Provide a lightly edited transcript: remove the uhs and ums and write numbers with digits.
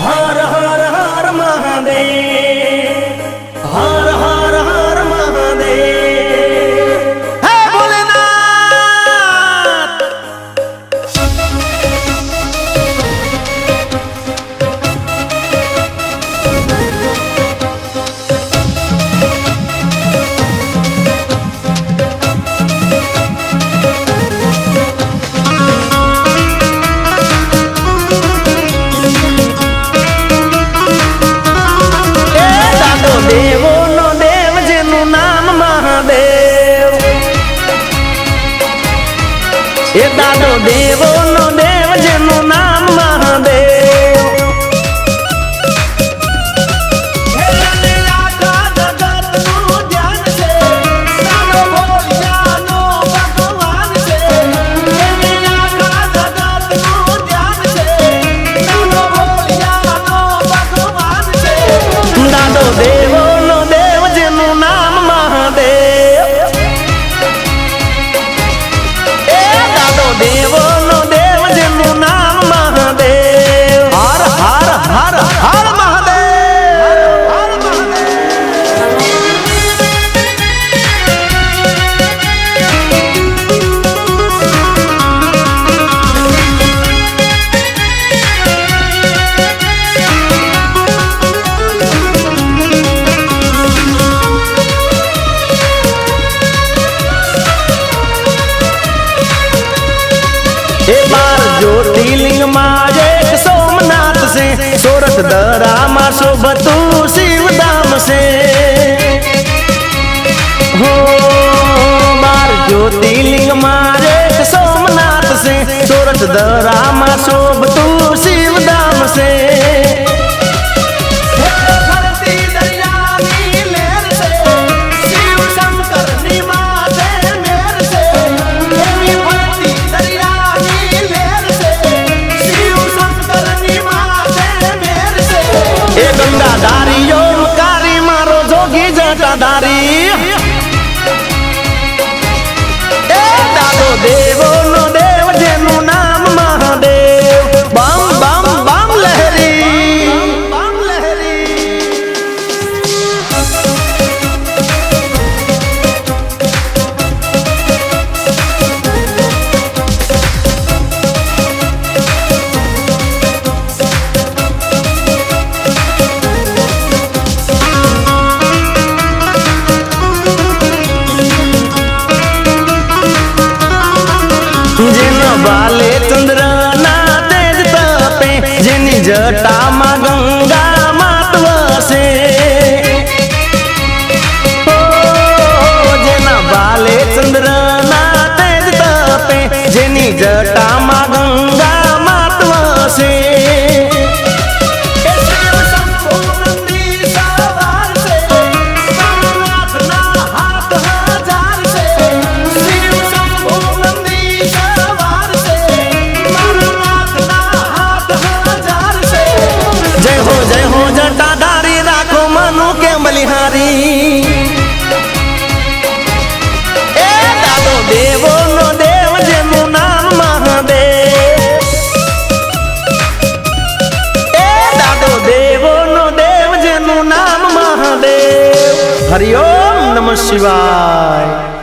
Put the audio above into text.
हर हर हर महादेव, हर हर हर महादेव। हे भोलेनाथ। देवो नो देव जेनु नाम महादेव। ए दादो देवो नो देव जेनु नाम महादेव। दादो देवो नो देव जेनु नाम महादेव। ए दादो देवो नो देव जेनु नाम महादेव। हर हर हर हर महादेव, हर बार ज्योतिर्लिंग माँ एक सोमनाथ से, सोरठ दरा माँ शोभतु शिवधाम से। हो बार ज्योतिर्लिंग माँ एक सोमनाथ से, सोरठ दरा माँ शोभतु शिवधाम से। गंगाधारी ओमकारी मारो जोगी जटाधारी। ए दादो देवो नो देव जेनु नाम महादेव। बम बम बम लहरी, बम लहरी। बाले चंद्र ना तेज तपे, जेनी जटा मा गंगा मात वसे। ओ जेना बाले चंद्र ना तेज तपे, जेनी जटा मा गंगा मात वसे। जय हो जटाधारी राखो मनु के बलिहारी। ए दादो देवो नो देव जेनु नाम महादेव। ए दादो देवो नो देव जेनु नाम महादेव। हरि ओम नमः शिवाय।